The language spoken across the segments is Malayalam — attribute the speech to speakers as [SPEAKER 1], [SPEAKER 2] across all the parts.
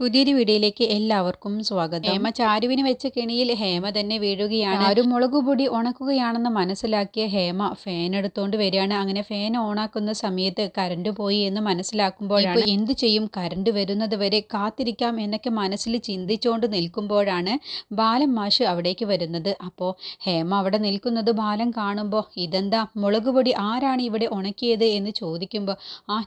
[SPEAKER 1] പുതിയൊരു വീഡിയോയിലേക്ക് എല്ലാവർക്കും സ്വാഗതം. ഹേമ ചാരുവിന് വെച്ച കെണിയിൽ ഹേമ തന്നെ വീഴുകയാണ്. ചാരു മുളകുപൊടി ഉണക്കുകയാണെന്ന് മനസ്സിലാക്കിയ ഹേമ ഫാൻ എടുത്തോണ്ട് വരികയാണ്. അങ്ങനെ ഫാൻ ഓണാക്കുന്ന സമയത്ത് കറണ്ട് പോയി എന്ന് മനസ്സിലാക്കുമ്പോഴാണ് എന്ത് ചെയ്യും, കറണ്ട് വരുന്നത് വരെ കാത്തിരിക്കാം എന്നൊക്കെ മനസ്സിൽ ചിന്തിച്ചുകൊണ്ട് നിൽക്കുമ്പോഴാണ് ബാലൻ മാഷ് അവിടേക്ക് വരുന്നത്. അപ്പോൾ ഹേമ അവിടെ നിൽക്കുന്നത് ബാലൻ കാണുമ്പോൾ ഇതെന്താ മുളകുപൊടി ആരാണ് ഇവിടെ ഉണക്കിയത് എന്ന് ചോദിക്കുമ്പോൾ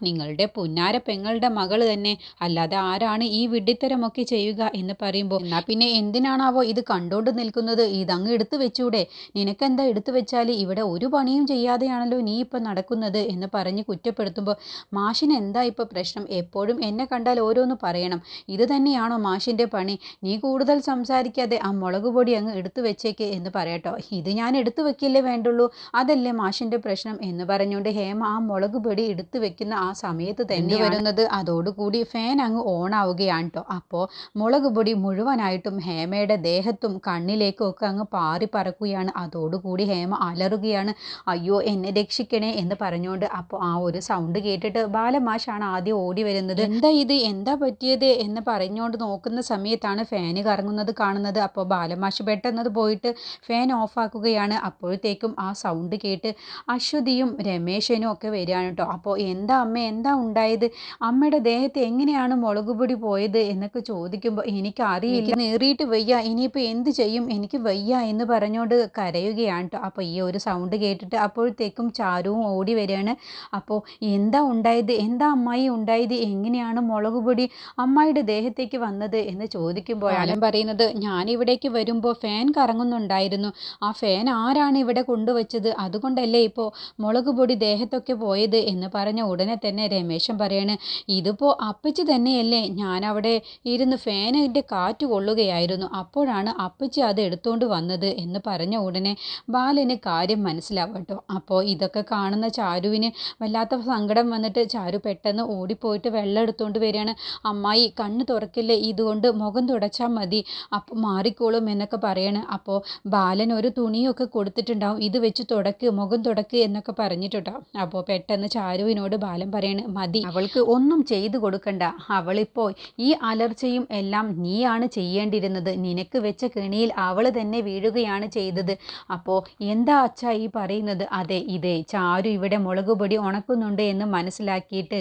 [SPEAKER 1] നിങ്ങളുടെ പുന്നാര പെങ്ങളുടെ മകള് തന്നെ, അല്ലാതെ ആരാണ് ഈ വിഡ്ഢിത്തരമൊക്കെ ചെയ്യുക എന്ന് പറയുമ്പോൾ എന്നാ പിന്നെ എന്തിനാണാവോ ഇത് കണ്ടോണ്ട് നിൽക്കുന്നത്, ഇതങ്ങ് എടുത്തു വെച്ചൂടെ, നിനക്കെന്താ എടുത്തു വെച്ചാൽ ഇവിടെ ഒരു പണിയും ചെയ്യാതെയാണല്ലോ നീ ഇപ്പം നടക്കുന്നത് എന്ന് പറഞ്ഞ് കുറ്റപ്പെടുത്തുമ്പോൾ മാഷിന് എന്താ ഇപ്പോൾ പ്രശ്നം, എപ്പോഴും എന്നെ കണ്ടാൽ ഓരോന്ന് പറയണം, ഇത് തന്നെയാണോ മാഷിൻ്റെ പണി, നീ കൂടുതൽ സംസാരിക്കാതെ ആ മുളക് പൊടി അങ്ങ് എടുത്തു വെച്ചേക്ക് എന്ന് പറയട്ടോ, ഇത് ഞാൻ എടുത്തു വെക്കില്ലേ വേണ്ടുള്ളൂ, അതല്ലേ മാഷിൻ്റെ പ്രശ്നം എന്ന് പറഞ്ഞുകൊണ്ട് ഹേമ ആ മുളക് പൊടി എടുത്തു വെക്കുന്ന ആ സമയത്ത് തന്നെ വരുന്നത്. അതോടുകൂടി ഫാൻ അങ്ങ് ഓൺ ആവുകയാണ് കേട്ടോ. അപ്പോൾ മുളക് പൊടി മുഴുവനായിട്ടും ഹേമയുടെ ദേഹത്തും കണ്ണിലേക്കും ഒക്കെ അങ്ങ് പാറി പറക്കുകയാണ്. അതോടുകൂടി ഹേമ അലറുകയാണ്, അയ്യോ എന്നെ രക്ഷിക്കണേ എന്ന് പറഞ്ഞുകൊണ്ട്. അപ്പോൾ ആ ഒരു സൗണ്ട് കേട്ടിട്ട് ബാലമാഷാണ് ആദ്യം ഓടി വരുന്നത്. എന്താ ഇത്, എന്താ പറ്റിയത് എന്ന് പറഞ്ഞുകൊണ്ട് നോക്കുന്ന സമയത്താണ് ഫാന് കറങ്ങുന്നത് കാണുന്നത്. അപ്പോൾ ബാലമാഷ് പെട്ടെന്നത് പോയിട്ട് ഫാൻ ഓഫാക്കുകയാണ്. അപ്പോഴത്തേക്കും ആ സൗണ്ട് കേട്ട് അശ്വതിയും രമേശനും ഒക്കെ വരികയാണ് കേട്ടോ. അപ്പോൾ എന്താ അമ്മ, എന്താ ഉണ്ടായത്, അമ്മയുടെ ദേഹത്ത് എങ്ങനെയാണ് മുളകുപൊടി പോയത് എന്നൊക്കെ ചോദിക്കുമ്പോൾ എനിക്കറിയില്ല, നേറിയിട്ട് വയ്യ, ഇനിയിപ്പോൾ എന്ത് ചെയ്യും, എനിക്ക് വയ്യ എന്ന് പറഞ്ഞുകൊണ്ട് കരയുകയാണ് കേട്ടോ. അപ്പോൾ ഈ ഒരു സൗണ്ട് കേട്ടിട്ട് അപ്പോഴത്തേക്കും ചാരുവും ഓടി വരികയാണ്. അപ്പോൾ എന്താ ഉണ്ടായത്, എന്താ അമ്മായി ഉണ്ടായത്, എങ്ങനെയാണ് മുളകുപൊടി അമ്മായിയുടെ ദേഹത്തേക്ക് വന്നത് എന്ന് ചോദിക്കുമ്പോഴാണ് പറയുന്നത്, ഞാനിവിടേക്ക് വരുമ്പോൾ ഫാൻ കറങ്ങുന്നുണ്ടായിരുന്നു, ആ ഫാൻ ആരാണ് ഇവിടെ കൊണ്ടുവച്ചത്, അതുകൊണ്ടല്ലേ ഇപ്പോൾ മുളകുപൊടി ദേഹത്തൊക്കെ പോയത് എന്ന് പറഞ്ഞ ഉടനെ തന്നെ രമേശൻ പറയാണ്, ഇതിപ്പോൾ അപ്പച്ചി തന്നെയല്ലേ, ഞാനവിടെ ഇരുന്ന് ഫാനിൻ്റെ കാറ്റ് കൊള്ളുകയായിരുന്നു, അപ്പോഴാണ് അപ്പച്ചി അത് എടുത്തുകൊണ്ട് വന്നത് എന്ന് പറഞ്ഞ ഉടനെ ബാലന് കാര്യം മനസ്സിലാവട്ടോ. അപ്പോൾ ഇതൊക്കെ കാണുന്ന ചാരുവിന് വല്ലാത്ത സങ്കടം വന്നിട്ട് ചാരു പെട്ടെന്ന് ഓടിപ്പോയിട്ട് വെള്ളം എടുത്തുകൊണ്ട് വരികയാണ്. അമ്മായി കണ്ണ് തുറക്കില്ലേ, ഇതുകൊണ്ട് മുഖം തുടച്ചാൽ മതി, അപ്പോൾ മാറിക്കോളും എന്നൊക്കെ പറയാണ്. അപ്പോൾ ബാലൻ ഒരു തുണിയൊക്കെ കൊടുത്തിട്ടുണ്ടാവും, ഇത് വെച്ച് തുടക്ക്, മുഖം തുടക്ക് എന്നൊക്കെ പറഞ്ഞിട്ടുണ്ടോ. അപ്പോൾ പെട്ടെന്ന് ചാരുവിനോട് ബാലൻ പറയാണ്, മതി, അവൾക്ക് ഒന്നും ചെയ്തു കൊടുക്കണ്ട, അവളിപ്പോൾ ഈ അലർച്ചയും എല്ലാം നീയാണ് ചെയ്യേണ്ടിയിരുന്നത്, നിനക്ക് വെച്ച കെണിയിൽ അവൾ തന്നെ വീഴുകയാണ് ചെയ്തത്. അപ്പോൾ എന്താ അച്ഛാ ഈ പറയുന്നത്, അതെ ഇതേ ചാരു ഇവിടെ മുളക് പൊടി ഉണക്കുന്നുണ്ട് എന്ന് മനസ്സിലാക്കിയിട്ട്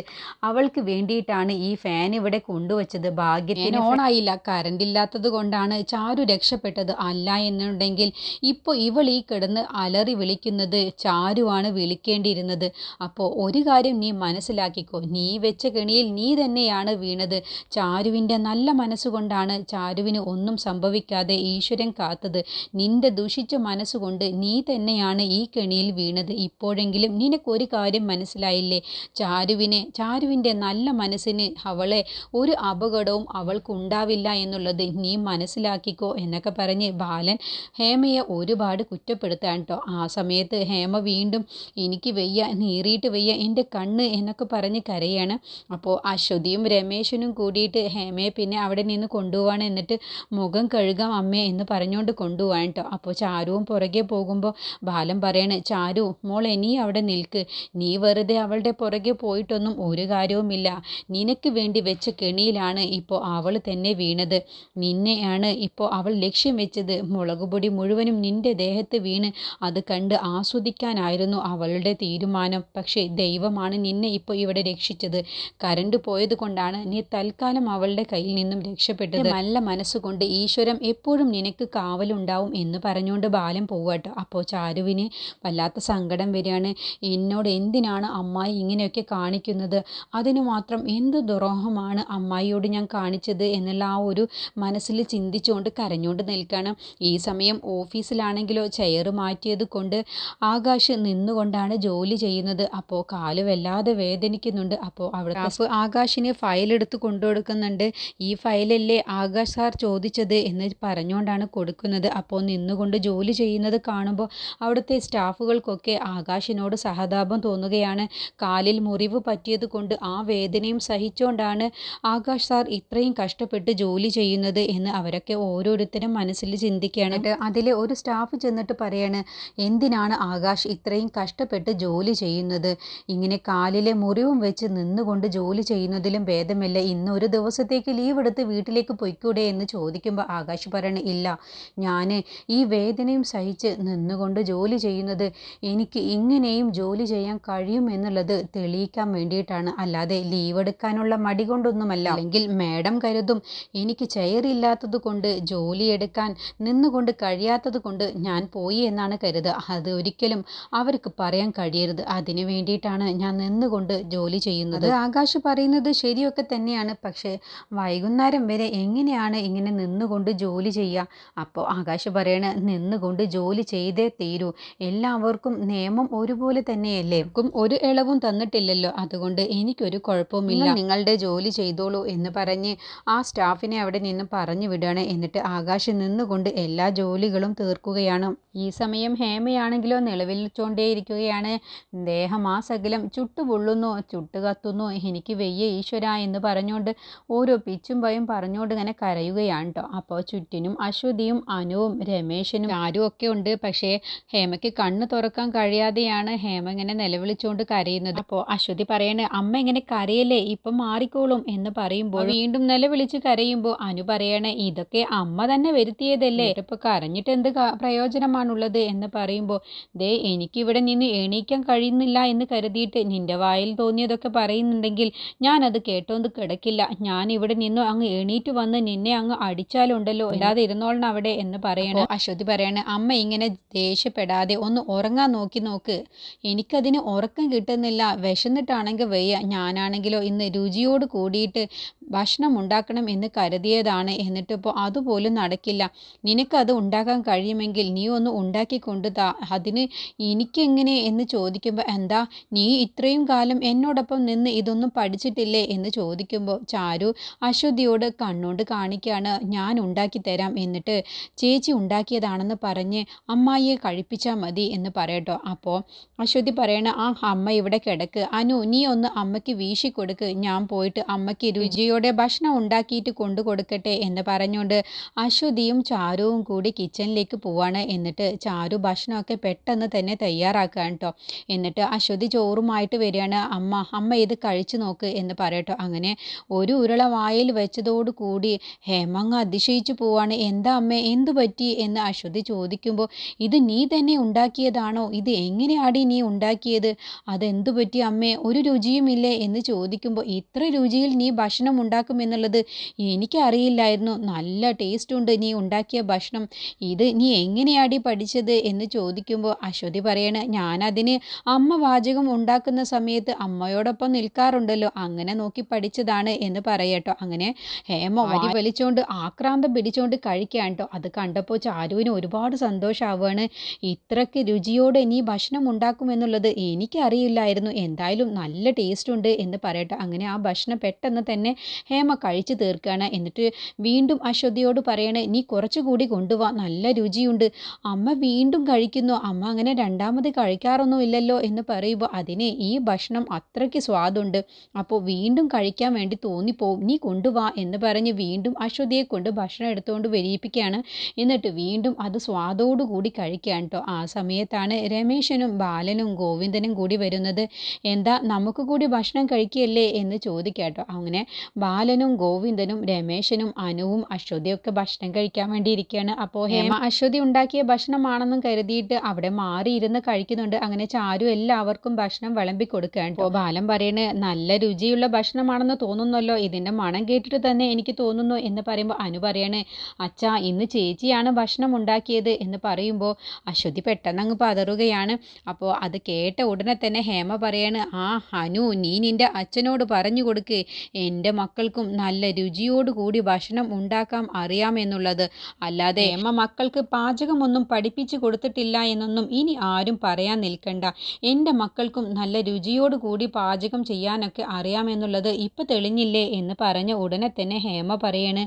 [SPEAKER 1] അവൾക്ക് വേണ്ടിയിട്ടാണ് ഈ ഫാൻ ഇവിടെ കൊണ്ടുവച്ചത്, ഭാഗ്യത്തിന് ഓണായില്ല, കറണ്ട് ഇല്ലാത്തത് കൊണ്ടാണ് ചാരു രക്ഷപ്പെട്ടത്, അല്ല എന്നുണ്ടെങ്കിൽ ഇപ്പോൾ ഇവൾ ഈ കിടന്ന് അലറി വിളിക്കുന്നത് ചാരുവാണ് വിളിക്കേണ്ടിയിരുന്നത്. അപ്പോൾ ഒരു കാര്യം നീ മനസ്സിലാക്കിക്കോ, നീ വെച്ച കെണിയിൽ നീ തന്നെയാണ് വീണത്, ചാരുവിൻ്റെ നല്ല മനസ്സുകൊണ്ടാണ് ചാരുവിന് ഒന്നും സംഭവിക്കാതെ ഈശ്വരൻ കാത്തത്, നിന്റെ ദുഷിച്ച മനസ്സുകൊണ്ട് നീ തന്നെയാണ് ഈ കെണിയിൽ വീണത്, ഇപ്പോഴെങ്കിലും നിനക്കൊരു കാര്യം മനസ്സിലായില്ലേ, ചാരുവിൻ്റെ നല്ല മനസ്സിന് അവളെ ഒരു അപകടവും അവൾക്കുണ്ടാവില്ല എന്നുള്ളത് നീ മനസ്സിലാക്കിക്കോ എന്നൊക്കെ പറഞ്ഞ് ബാലൻ ഹേമയെ ഒരുപാട് കുറ്റപ്പെടുത്താൻ കേട്ടോ. ആ സമയത്ത് ഹേമ വീണ്ടും എനിക്ക് വയ്യ, നീറിയിട്ട് വയ്യ, എൻ്റെ കണ്ണ് എന്നൊക്കെ പറഞ്ഞ് കരയാണ്. അപ്പോൾ അശ്വതിയും രമേശനും കൂടിയിട്ട് ഹേമയെ പിന്നെ അവിടെ നിന്ന് കൊണ്ടുപോവാണ്, എന്നിട്ട് മുഖം കഴുകാം അമ്മേ എന്ന് പറഞ്ഞുകൊണ്ട് കൊണ്ടുപോകാൻ കേട്ടോ. അപ്പോൾ ചാരുവും പുറകെ പോകുമ്പോൾ ബാലൻ പറയണേ, ചാരു മോളെ നീ അവിടെ നിൽക്ക്, നീ വെറുതെ അവളുടെ പുറകെ പോയിട്ടൊന്നും ഒരു കാര്യവുമില്ല, നിനക്ക് വേണ്ടി വെച്ച കെണിയിലാണ് ഇപ്പോൾ അവൾ തന്നെ വീണത്, നിന്നെയാണ് ഇപ്പോൾ അവൾ ലക്ഷ്യം വെച്ചത്, മുളകുപൊടി മുഴുവനും നിന്റെ ദേഹത്ത് വീണ് അത് കണ്ട് ആസ്വദിക്കാനായിരുന്നു അവളുടെ തീരുമാനം, പക്ഷേ ദൈവമാണ് നിന്നെ ഇപ്പോൾ ഇവിടെ രക്ഷിച്ചത്, കരണ്ട് പോയത് കൊണ്ടാണ് നീ തൽക്കാലം അവളുടെ കയ്യിൽ നിന്നും രക്ഷപ്പെട്ടത്, നല്ല മനസ്സുകൊണ്ട് ഈശ്വരൻ എപ്പോഴും നിനക്ക് കാവലുണ്ടാവും എന്ന് പറഞ്ഞുകൊണ്ട് ബാലൻ പോവാട്ടോ. അപ്പോൾ ചാരുവിന് വല്ലാത്ത സങ്കടം വരികയാണ്, എന്നോട് എന്തിനാണ് അമ്മായി ഇങ്ങനെയൊക്കെ കാണിക്കുന്നത്, അതിന് മാത്രം എന്ത് ദ്രോഹമാണ് അമ്മായിയോട് ഞാൻ കാണിച്ചത് എന്നുള്ള ആ ഒരു മനസ്സിൽ ചിന്തിച്ചുകൊണ്ട് കരഞ്ഞുകൊണ്ട് നിൽക്കുകയാണ്. ഈ സമയം ഓഫീസിലാണെങ്കിലോ ചെയർ മാറ്റിയത് കൊണ്ട് ആകാശ് നിന്നുകൊണ്ടാണ് ജോലി ചെയ്യുന്നത്. അപ്പോൾ കാല് വല്ലാതെ വേദനിക്കുന്നുണ്ട്. അപ്പോൾ അവിടെ ആകാശിന് ഫയൽ എടുത്ത് കൊണ്ടുകൊടുക്കുന്നുണ്ട്, ഈ ഫയലല്ലേ ആകാശ് സാർ ചോദിച്ചത് എന്ന് പറഞ്ഞുകൊണ്ടാണ് കൊടുക്കുന്നത്. അപ്പോൾ നിന്നുകൊണ്ട് ജോലി ചെയ്യുന്നത് കാണുമ്പോൾ അവിടുത്തെ സ്റ്റാഫുകൾക്കൊക്കെ ആകാശിനോട് സഹതാപം തോന്നുകയാണ്, കാലിൽ മുറിവ് പറ്റിയത് കൊണ്ട് ആ വേദനയും സഹിച്ചുകൊണ്ടാണ് ആകാശ് സാർ ഇത്രയും കഷ്ടപ്പെട്ട് ജോലി ചെയ്യുന്നത് എന്ന് അവരൊക്കെ ഓരോരുത്തരും മനസ്സിൽ ചിന്തിക്കുകയാണ്. അതിലെ ഒരു സ്റ്റാഫ് ചെന്നിട്ട് പറയാണ്, എന്തിനാണ് ആകാശ് ഇത്രയും കഷ്ടപ്പെട്ട് ജോലി ചെയ്യുന്നത്, ഇങ്ങനെ കാലിലെ മുറിവും വെച്ച് നിന്നുകൊണ്ട് ജോലി ചെയ്യുന്നതിലും ഭേദമല്ല ഇന്ന് ഒരു ദിവസം ദിവസത്തേക്ക് ലീവ് എടുത്ത് വീട്ടിലേക്ക് പൊയ്ക്കൂടെ എന്ന് ചോദിക്കുമ്പോൾ ആകാശ് പറയണ ഇല്ല, ഞാൻ ഈ വേദനയും സഹിച്ച് നിന്നുകൊണ്ട് ജോലി ചെയ്യുന്നത് എനിക്ക് ഇങ്ങനെയും ജോലി ചെയ്യാൻ കഴിയും എന്നുള്ളത് തെളിയിക്കാൻ വേണ്ടിയിട്ടാണ്, അല്ലാതെ ലീവ് എടുക്കാനുള്ള മടി കൊണ്ടൊന്നുമല്ല. അല്ലെങ്കിൽ മാഡം കരുതും എനിക്ക് ചെയറില്ലാത്തത് കൊണ്ട് ജോലിയെടുക്കാൻ നിന്നുകൊണ്ട് കഴിയാത്തത് കൊണ്ട് ഞാൻ പോയി എന്നാണ് കരുതുക. അത് ഒരിക്കലും അവർക്ക് പറയാൻ കഴിയരുത്. അതിനു വേണ്ടിയിട്ടാണ് ഞാൻ നിന്നുകൊണ്ട് ജോലി ചെയ്യുന്നത്. ആകാശ് പറയുന്നത് ശരിയൊക്കെ തന്നെയാണ്. പക്ഷേ വൈകുന്നേരം വരെ എങ്ങനെയാണ് ഇങ്ങനെ നിന്നുകൊണ്ട് ജോലി ചെയ്യുക? അപ്പോൾ ആകാശ് പറയണ നിന്നുകൊണ്ട് ജോലി ചെയ്തേ തീരൂ. എല്ലാവർക്കും നിയമം ഒരുപോലെ തന്നെയല്ലേ, ഒരു ഇളവും തന്നിട്ടില്ലല്ലോ, അതുകൊണ്ട് എനിക്കൊരു കുഴപ്പവുമില്ല, നിങ്ങളുടെ ജോലി ചെയ്തോളൂ എന്ന് പറഞ്ഞ് ആ സ്റ്റാഫിനെ അവിടെ നിന്ന് പറഞ്ഞു വിടുകയാണ്. എന്നിട്ട് ആകാശ് നിന്നുകൊണ്ട് എല്ലാ ജോലികളും തീർക്കുകയാണ്. ഈ സമയം ഹേമയാണെങ്കിലോ നിലവിളിച്ചുകൊണ്ടേയിരിക്കുകയാണ്. ദേഹമാസകലം ചുട്ടുപൊള്ളുന്നു, ചുട്ടുകത്തുന്നു, എനിക്ക് വെയ്യ ഈശ്വര എന്ന് പറഞ്ഞുകൊണ്ട് ഓരോ പിച്ചും പയും പറഞ്ഞുകൊണ്ട് ഇങ്ങനെ കരയുകയാണ് കേട്ടോ. അപ്പോൾ ചുറ്റിനും അശ്വതിയും അനുവും രമേശനും ആരും ഒക്കെ ഉണ്ട്. പക്ഷേ ഹേമയ്ക്ക് കണ്ണ് തുറക്കാൻ കഴിയാതെയാണ് ഹേമ ഇങ്ങനെ നിലവിളിച്ചുകൊണ്ട് കരയുന്നത്. അപ്പോൾ അശ്വതി പറയണേ അമ്മ ഇങ്ങനെ കരയല്ലേ, ഇപ്പം മാറിക്കോളും എന്ന് പറയുമ്പോൾ വീണ്ടും നിലവിളിച്ച് കരയുമ്പോൾ അനു പറയണേ ഇതൊക്കെ അമ്മ തന്നെ വരുത്തിയതല്ലേ, ഇപ്പൊ കരഞ്ഞിട്ട് എന്ത് പ്രയോജനമാണുള്ളത് എന്ന് പറയുമ്പോൾ ദേ എനിക്കിവിടെ നിന്ന് എണീക്കാൻ കഴിയുന്നില്ല എന്ന് കരുതിയിട്ട് നിന്റെ വായിൽ തോന്നിയതൊക്കെ പറയുന്നുണ്ടെങ്കിൽ ഞാനത് കേട്ടോണ്ട് കിടക്കില്ല, ഞാൻ ഇവിടെ നിന്നും അങ്ങ് എണീറ്റ് വന്ന് നിന്നെ അങ്ങ് അടിച്ചാലുണ്ടല്ലോ, അല്ലാതെ ഇരുന്നോളണം അവിടെ എന്ന് പറയണ. അശ്വതി പറയണ അമ്മ ഇങ്ങനെ ദേഷ്യപ്പെടാതെ ഒന്ന് ഉറങ്ങാൻ നോക്ക്, എനിക്കതിന് ഉറക്കം കിട്ടുന്നില്ല, വിശന്നിട്ടാണെങ്കിൽ വയ്യ, ഞാനാണെങ്കിലോ ഇന്ന് രുചിയോട് കൂടിയിട്ട് ഭക്ഷണം ഉണ്ടാക്കണം എന്ന് കരുതിയതാണ്, എന്നിട്ടിപ്പോൾ അതുപോലും നടക്കില്ല, നിനക്കത് ഉണ്ടാക്കാൻ കഴിയുമെങ്കിൽ നീ ഒന്ന് ഉണ്ടാക്കി കൊണ്ടുതാ, അതിന് എനിക്കെങ്ങനെ എന്ന് ചോദിക്കുമ്പോൾ എന്താ നീ ഇത്രയും കാലം എന്നോടൊപ്പം നിന്ന് ഇതൊന്നും പഠിച്ചിട്ടില്ലേ എന്ന് ചോദിക്കുമ്പോൾ ചാരു അശ്വതിയോട് കണ്ണുകൊണ്ട് കാണിക്കുകയാണ് ഞാൻ ഉണ്ടാക്കി തരാം, എന്നിട്ട് ചേച്ചി ഉണ്ടാക്കിയതാണെന്ന് പറഞ്ഞ് അമ്മായിയെ കഴിപ്പിച്ചാൽ മതി എന്ന് പറയട്ടോ. അപ്പോൾ അശ്വതി പറയണ ആ അമ്മ ഇവിടെ കിടക്ക്, അനു നീ ഒന്ന് അമ്മയ്ക്ക് വീശി കൊടുക്ക്, ഞാൻ പോയിട്ട് അമ്മയ്ക്ക് രുചിയോടെ ഭക്ഷണം ഉണ്ടാക്കിയിട്ട് കൊണ്ടു കൊടുക്കട്ടെ എന്ന് പറഞ്ഞുകൊണ്ട് അശ്വതിയും ചാരുവും കൂടി കിച്ചണിലേക്ക് പോവാണ്. എന്നിട്ട് ചാരു ഭക്ഷണമൊക്കെ പെട്ടെന്ന് തന്നെ തയ്യാറാക്കുകയാണ് കേട്ടോ. എന്നിട്ട് അശ്വതി ചോറുമായിട്ട് വരികയാണ്. അമ്മ ഇത് കഴിച്ചു നോക്ക് എന്ന് പറയട്ടോ. അങ്ങനെ ഒരു ഉരുള വായിൽ വെച്ചതോടുകൂടി ഹേമങ്ങ് അതിശയിച്ചു പോവാണ്. എന്താ അമ്മേ എന്തു പറ്റി എന്ന് അശ്വതി ചോദിക്കുമ്പോൾ ഇത് നീ തന്നെ ഉണ്ടാക്കിയതാണോ, ഇത് എങ്ങനെയാടി നീ ഉണ്ടാക്കിയത്, അതെന്തു പറ്റി അമ്മേ, ഒരു രുചിയുമില്ലേ എന്ന് ചോദിക്കുമ്പോൾ ഇത്ര രുചിയിൽ നീ ഭക്ഷണം ഉണ്ടാക്കുമെന്നുള്ളത് എനിക്കറിയില്ലായിരുന്നു, നല്ല ടേസ്റ്റ് ഉണ്ട് നീ ഉണ്ടാക്കിയ ഭക്ഷണം, ഇത് നീ എങ്ങനെയാടി പഠിച്ചത് എന്ന് ചോദിക്കുമ്പോൾ അശ്വതി പറയണ ഞാനതിന് അമ്മ പാചകം ഉണ്ടാക്കുന്ന സമയത്ത് അമ്മയോടൊപ്പം നിൽക്കാറുണ്ടല്ലോ, അങ്ങനെ നോക്കി പഠിച്ചതാണ് എന്ന് പറയട്ടോ. അങ്ങനെ ഹേമ വാരി വലിച്ചുകൊണ്ട് ആക്രാന്തം പിടിച്ചുകൊണ്ട് കഴിക്കാൻ കേട്ടോ. അത് കണ്ടപ്പോൾ ചാരുവിന് ഒരുപാട് സന്തോഷമാവുകയാണ്. ഇത്രയ്ക്ക് രുചിയോടെ നീ ഭക്ഷണം ഉണ്ടാക്കുമെന്നുള്ളത് എനിക്കറിയില്ലായിരുന്നു, എന്തായാലും നല്ല ടേസ്റ്റ് ഉണ്ട് എന്ന് പറയട്ടെ. അങ്ങനെ ആ ഭക്ഷണം പെട്ടെന്ന് തന്നെ ഹേമ കഴിച്ചു തീർക്കുകയാണ്. എന്നിട്ട് വീണ്ടും അശ്വതിയോട് പറയണേ നീ കുറച്ചുകൂടി കൊണ്ടുപോവാ, നല്ല രുചിയുണ്ട്, അമ്മ വീണ്ടും കഴിക്കുന്നു, അമ്മ അങ്ങനെ രണ്ടാമത് കഴിക്കാറൊന്നുമില്ലല്ലോ എന്ന് പറയുമ്പോൾ അതിന് ഈ ഭക്ഷണം അത്രയ്ക്ക് സ്വാദുണ്ട്, അപ്പോൾ വീണ്ടും കഴിക്കാൻ വേണ്ടി തോന്നിപ്പോവും, നീ കൊണ്ടുവാ എന്ന് പറഞ്ഞ് വീണ്ടും അശ്വതിയെ കൊണ്ട് ഭക്ഷണം എടുത്തുകൊണ്ട് വരിയിപ്പിക്കുകയാണ്. എന്നിട്ട് വീണ്ടും അത് സ്വാദോടു കൂടി കഴിക്കുകയാണ് കേട്ടോ. ആ സമയത്താണ് രമേശനും ബാലനും ഗോവിന്ദനും കൂടി വരുന്നത്. എന്താ നമുക്ക് കൂടി ഭക്ഷണം കഴിക്കുകയല്ലേ എന്ന് ചോദിക്കാട്ടോ. അങ്ങനെ ബാലനും ഗോവിന്ദനും രമേശനും അനുവും അശ്വതിയൊക്കെ ഭക്ഷണം കഴിക്കാൻ വേണ്ടി ഇരിക്കുകയാണ്. അപ്പോൾ ഹേമ അശ്വതി ഉണ്ടാക്കിയ ഭക്ഷണമാണെന്നും കരുതിയിട്ട് അവിടെ മാറിയിരുന്ന് കഴിക്കുന്നുണ്ട്. അങ്ങനെ ചാരു എല്ലാവർക്കും ഭക്ഷണം വിളമ്പി കൊടുക്കുകയാണ്. അപ്പോൾ ബാലൻ പറയണേ നല്ല രുചിയുള്ള ഭക്ഷണമാണെന്ന് തോന്നുന്നല്ലോ, ഇതിൻ്റെ മണം കേട്ടിട്ട് തന്നെ എനിക്ക് തോന്നുന്നു എന്ന് പറയുമ്പോൾ അനു പറയണേ അച്ഛാ ഇന്ന് ചേച്ചിയാണ് ഭക്ഷണം ഉണ്ടാക്കിയത് എന്ന് പറയുമ്പോൾ അശ്വതി പെട്ടെന്ന് അങ്ങ് പതറുകയാണ്. അപ്പോൾ അത് കേട്ട ഉടനെ തന്നെ ഹേമ പറയാണ് ആ അനു നീ നിൻ്റെ അച്ഛനോട് പറഞ്ഞു കൊടുക്ക് എൻ്റെ മക്കൾക്കും നല്ല രുചിയോടുകൂടി ഭക്ഷണം ഉണ്ടാക്കാൻ അറിയാമെന്നുള്ളത്, അല്ലാതെ ഹേമ മക്കൾക്ക് പാചകമൊന്നും പഠിപ്പിച്ചു കൊടുത്തിട്ടില്ല എന്നൊന്നും ഇനി ആരും പറയാൻ നിൽക്കണ്ട, എൻ്റെ മക്കൾക്കും നല്ല രുചിയോടുകൂടി പാചകം ചെയ്യാനൊക്കെ അറിയാമെന്നുള്ളത് ഇപ്പം തെളിഞ്ഞില്ലേ എന്ന് പറഞ്ഞ ഉടനെ തന്നെ ഹേമ പറയാണ്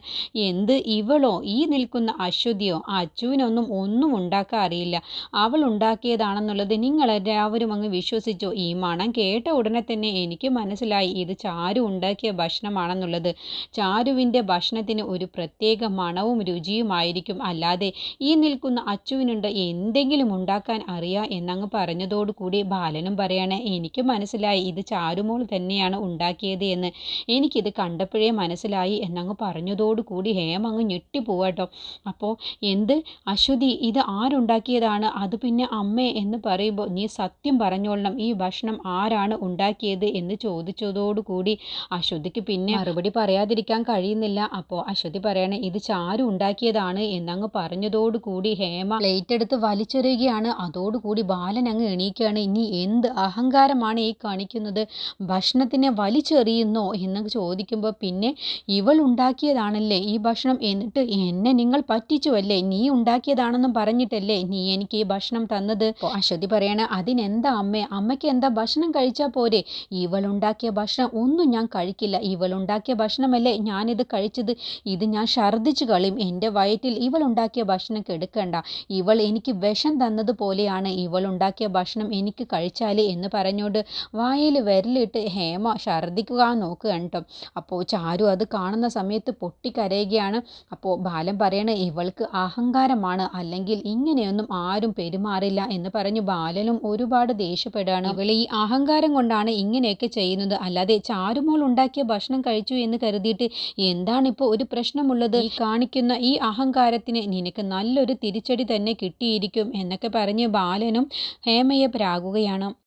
[SPEAKER 1] എന്ത് ഇവളോ, ഈ നിൽക്കുന്ന അശ്വതിയോ, അച്ചുവിനൊന്നും ഒന്നും ഉണ്ടാക്കാൻ അറിയില്ല, അവൾ ഉണ്ടാക്കിയതാണെന്നുള്ളത് നിങ്ങളെല്ലാവരും അങ്ങ് വിശ്വസിച്ചോ, ഈ മണം കേട്ട ഉടനെ തന്നെ എനിക്ക് മനസ്സിലായി ഇത് ചാരു ഉണ്ടാക്കിയ ഭക്ഷണമാണെന്നുള്ളത്, ചാരുവിൻ്റെ ഭക്ഷണത്തിന് ഒരു പ്രത്യേക മണവും രുചിയുമായിരിക്കും, അല്ലാതെ ഈ നിൽക്കുന്ന അച്ചുവിനുണ്ട് എന്തെങ്കിലും ഉണ്ടാക്കാൻ അറിയാം എന്നങ്ങ് പറഞ്ഞതോടുകൂടി ബാലനും പറയാണ് എനിക്ക് മനസ്സിലായി ഇത് ചാരുമോൾ തന്നെയാണ് ഉണ്ടാക്കിയത് എന്ന്, എനിക്കിത് കണ്ടപ്പോഴേ മനസ്സിലായി എന്നങ്ങ് പറഞ്ഞതോടുകൂടി ഹേമ അങ്ങ് ഞെട്ടിപ്പോവാട്ടോ. അപ്പോൾ എന്ത് അശ്വതി, ഇത് ആരുണ്ടാക്കിയതാണ്? അത് പിന്നെ അമ്മേ എന്ന് പറയുമ്പോൾ നീ സത്യം പറഞ്ഞോളണം, ഈ ഭക്ഷണം ആരാണ് ഉണ്ടാക്കിയത് എന്ന് ചോദിച്ചതോടുകൂടി അശ്വതിക്ക് പിന്നെ മറുപടി പറയാതിരിക്കാൻ കഴിയുന്നില്ല. അപ്പോൾ അശ്വതി പറയണേ, ഇത് ചാരു ഉണ്ടാക്കിയതാണ് എന്നങ്ങ് പറഞ്ഞതോടുകൂടി ഹേമ പ്ലേറ്റ് എടുത്ത് വലിച്ചെറിയുകയാണ്. അതോടുകൂടി ബാലൻ അങ്ങ് എണീക്കുകയാണ്. ഇനി എന്ത് അഹങ്കാരമാണ് ഈ കാണിക്കുന്നത്? ഭക്ഷണത്തിനെ വലിച്ചെറിയുന്നോ എന്നൊക്കെ ചോദിക്കുമ്പോൾ പിന്നെ ഇവൾ ഉണ്ടാക്കിയതാണല്ലേ ഈ ഭക്ഷണം, എന്നിട്ട് എന്നെ നിങ്ങൾ പറ്റിച്ചുവല്ലേ, നീ ഉണ്ടാക്കിയതാണെന്നും പറഞ്ഞിട്ടല്ലേ നീ എനിക്ക് ഈ ഭക്ഷണം തന്നത്? അശ്വതി പറയണ, അതിനെന്താ അമ്മേ, അമ്മയ്ക്ക് എന്താ, ഭക്ഷണം കഴിച്ചാൽ പോരെ? ഇവളുണ്ടാക്കിയ ഭക്ഷണം ഒന്നും ഞാൻ കഴിക്കില്ല. ഇവളുണ്ടാക്കിയ ഭക്ഷണമല്ലേ ഞാനിത് കഴിച്ചത്. ഇത് ഞാൻ ഛർദ്ദിച്ചു കളയും. എൻ്റെ വയറ്റിൽ ഇവളുണ്ടാക്കിയ ഭക്ഷണം കെടുക്കണ്ട. ഇവൾ എനിക്ക് വിഷം തന്നതുപോലെയാണ് ഇവളുണ്ടാക്കിയ ഭക്ഷണം എനിക്ക് കഴിച്ചാൽ എന്ന് പറഞ്ഞുകൊണ്ട് വായിൽ വിരലിട്ട് ഹേമ ഛർദ്ദിക്കുക നോക്കുകയാണ് കേട്ടോ. അപ്പോൾ ചാരു അത് കാണുന്ന സമയത്ത് പൊട്ടിക്കരയുകയാണ്. അപ്പോൾ ബാലൻ പറയണ, ഇവൾക്ക് അഹങ്കാരമാണ്, അല്ലെങ്കിൽ ഇങ്ങനെയൊന്നും ആരും പെരുമാറില്ല എന്ന് പറഞ്ഞു ബാലനും ഒരുപാട് ദേഷ്യപ്പെടുകയാണ്. ഇവൾ ഈ അഹങ്കാരം കൊണ്ടാണ് ഇങ്ങനെയൊക്കെ ചെയ്യുന്നത്, അല്ലാതെ ചാരുമോൾ ഉണ്ടാക്കിയ ഭക്ഷണം കഴിച്ചു എന്ന് കരുതിയിട്ട് എന്താണിപ്പോൾ ഒരു പ്രശ്നമുള്ളത്? ഈ കാണിക്കുന്ന ഈ അഹങ്കാരത്തിന് നിനക്ക് നല്ലൊരു തിരിച്ചടി തന്നെ കിട്ടിയിരിക്കും എന്നൊക്കെ പറഞ്ഞ് ബാലനും ഹേമയെ പ്രാകുകയാണ്.